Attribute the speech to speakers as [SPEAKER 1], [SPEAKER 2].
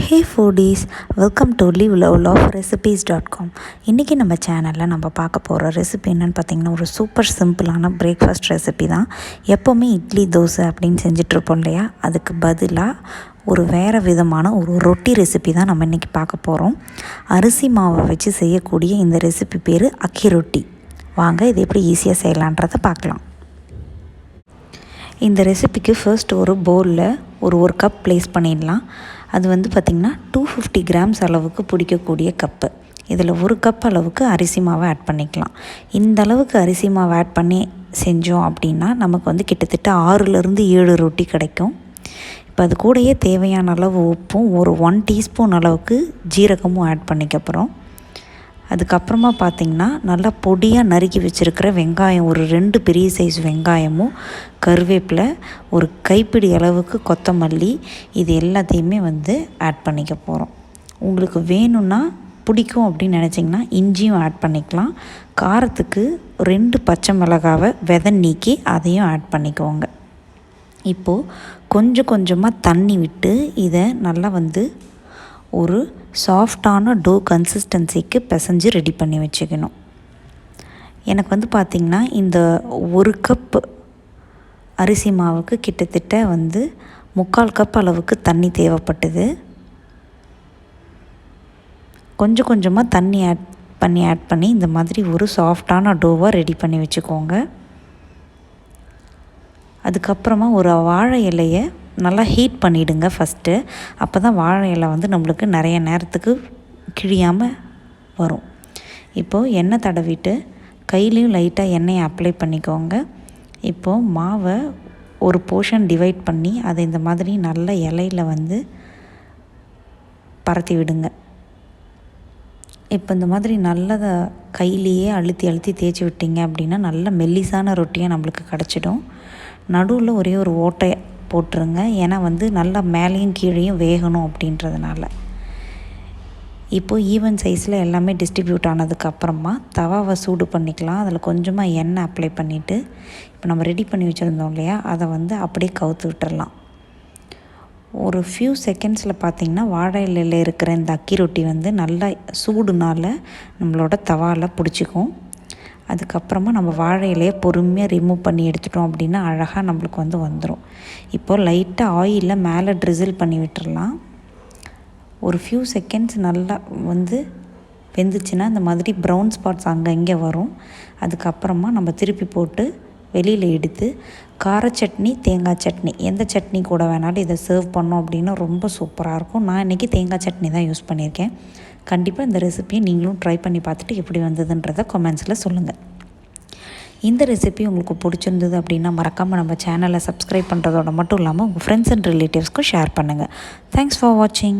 [SPEAKER 1] Hey foodies, welcome to liveloverecipes.com. இன்றைக்கி நம்ம சேனலில் நம்ம பார்க்க போகிற ரெசிபி என்னென்னு பார்த்திங்கன்னா ஒரு சூப்பர் சிம்பிளான பிரேக்ஃபாஸ்ட் ரெசிபி தான். எப்போவுமே இட்லி தோசை அப்படின்னு செஞ்சிட்ருப்போம் இல்லையா, அதுக்கு பதிலாக ஒரு வேறு விதமான ஒரு ரொட்டி ரெசிபி தான் நம்ம இன்றைக்கி பார்க்க போகிறோம். அரிசி மாவை வச்சு செய்யக்கூடிய இந்த ரெசிபி பேர் அக்கி ரொட்டி. வாங்க இது எப்படி ஈஸியாக செய்யலான்றதை பார்க்கலாம். இந்த ரெசிபிக்கு ஃபர்ஸ்ட் ஒரு பவுலில் ஒரு கப் ப்ளேஸ் பண்ணிடலாம். அது பார்த்திங்கன்னா 250 கிராம்ஸ் அளவுக்கு பிடிக்கக்கூடிய கப்பு. இதில் 1 கப் அளவுக்கு அரிசி மாவை ஆட் பண்ணிக்கலாம். இந்த அளவுக்கு அரிசி மாவை ஆட் பண்ணி செஞ்சோம் அப்படின்னா நமக்கு கிட்டத்தட்ட 6லேருந்து 7 ரொட்டி கிடைக்கும். இப்போ அது கூடயே தேவையான அளவு உப்பும் ஒரு 1 டீஸ்பூன் அளவுக்கு ஜீரகமும் ஆட் பண்ணிக்கப்புறம் அதுக்கப்புறமா பார்த்திங்கன்னா நல்லா பொடியாக நறுக்கி வச்சுருக்கிற வெங்காயம் ஒரு 2 பெரிய சைஸ் வெங்காயமும் கருவேப்பிலை ஒரு கைப்பிடி அளவுக்கு கொத்தமல்லி இது எல்லாத்தையுமே ஆட் பண்ணிக்க போகிறோம். உங்களுக்கு வேணும்னா பிடிக்கும் அப்படின்னு நினச்சிங்கன்னா இஞ்சியும் ஆட் பண்ணிக்கலாம். காரத்துக்கு 2 பச்சை மிளகாவை விதை நீக்கி அதையும் ஆட் பண்ணிக்கோங்க. இப்போது கொஞ்சம் கொஞ்சமாக தண்ணி விட்டு இதை நல்லா ஒரு சாஃப்டான டோ கன்சிஸ்டன்சிக்கு பிசைஞ்சு ரெடி பண்ணி வச்சுக்கணும். எனக்கு பார்த்திங்கன்னா இந்த 1 கப் அரிசி மாவுக்கு கிட்டத்தட்ட 3/4 கப் அளவுக்கு தண்ணி தேவைப்பட்டது. கொஞ்சம் கொஞ்சமாக தண்ணி ஆட் பண்ணி இந்த மாதிரி ஒரு சாஃப்டான டோவாக ரெடி பண்ணி வச்சுக்கோங்க. அதுக்கப்புறமா ஒரு வாழை இலையை நல்லா ஹீட் பண்ணிவிடுங்க ஃபஸ்ட்டு. அப்போ தான் வாழை இலை நம்மளுக்கு நிறைய நேரத்துக்கு கிழியாமல் வரும். இப்போது எண்ணெய் தடவிட்டு கையிலையும் லைட்டாக எண்ணெயை அப்ளை பண்ணிக்கோங்க. இப்போது மாவை ஒரு போர்ஷன் டிவைட் பண்ணி அதை இந்த மாதிரி நல்ல இலையில் பரத்தி விடுங்க. இப்போ இந்த மாதிரி நல்லதை கையிலேயே அழுத்தி தேய்ச்சி விட்டிங்க அப்படின்னா நல்ல மெல்லிசான ரொட்டியாக நம்மளுக்கு கிடச்சிடும். நடுவில் ஒரே ஒரு ஓட்டை போட்டுருங்க. ஏன்னா நல்லா மேலேயும் கீழேயும் வேகணும் அப்படின்றதுனால. இப்போது ஈவன் சைஸில் எல்லாமே டிஸ்ட்ரிபியூட் ஆனதுக்கப்புறமா தவாவை சூடு பண்ணிக்கலாம். அதில் கொஞ்சமாக எண்ணெய் அப்ளை பண்ணிவிட்டு இப்போ நம்ம ரெடி பண்ணி வச்சுருந்தோம் இல்லையா, அதை அப்படியே கவுத்து விட்டுறலாம். ஒரு ஃபியூ செகண்ட்ஸில் பார்த்திங்கன்னா வாழை இலையில் இருக்கிற இந்த அக்கி ரொட்டி நல்லா சூடுனால நம்மளோட தவாவில் பிடிச்சிக்கும். அதுக்கப்புறமா நம்ம வாழை இலையை பொறுமையாக ரிமூவ் பண்ணி எடுத்துட்டோம் அப்படின்னா அழகாக நம்மளுக்கு வந்துடும். இப்போது லைட்டாக ஆயிலில் மேலே ட்ரிசில் பண்ணி விட்டுறலாம். ஒரு ஃபியூ செகண்ட்ஸ் நல்லா வெந்துச்சுன்னா இந்த மாதிரி ப்ரௌன் ஸ்பாட்ஸ் அங்கே இங்கே வரும். அதுக்கப்புறமா நம்ம திருப்பி போட்டு வெளியில் எடுத்து கார சட்னி தேங்காய் சட்னி எந்த சட்னி கூட வேணாலும் இதை சர்வ் பண்ணோம் அப்படின்னா ரொம்ப சூப்பராக இருக்கும். நான் இன்றைக்கி தேங்காய் சட்னி தான் யூஸ் பண்ணியிருக்கேன். கண்டிப்பாக இந்த ரெசிபியை நீங்களும் ட்ரை பண்ணி பார்த்துட்டு எப்படி வந்ததுன்றதை கமெண்ட்ஸில் சொல்லுங்கள். இந்த ரெசிபி உங்களுக்கு பிடிச்சிருந்தது அப்படின்னா மறக்காமல் நம்ம சேனலை சப்ஸ்கிரைப் பண்ணுறதோட மட்டும் இல்லாமல் உங்கள் ஃப்ரெண்ட்ஸ் அண்ட் ரிலேட்டிவ்ஸ்க்கும் ஷேர் பண்ணுங்கள். தேங்க்ஸ் ஃபார் வாட்சிங்.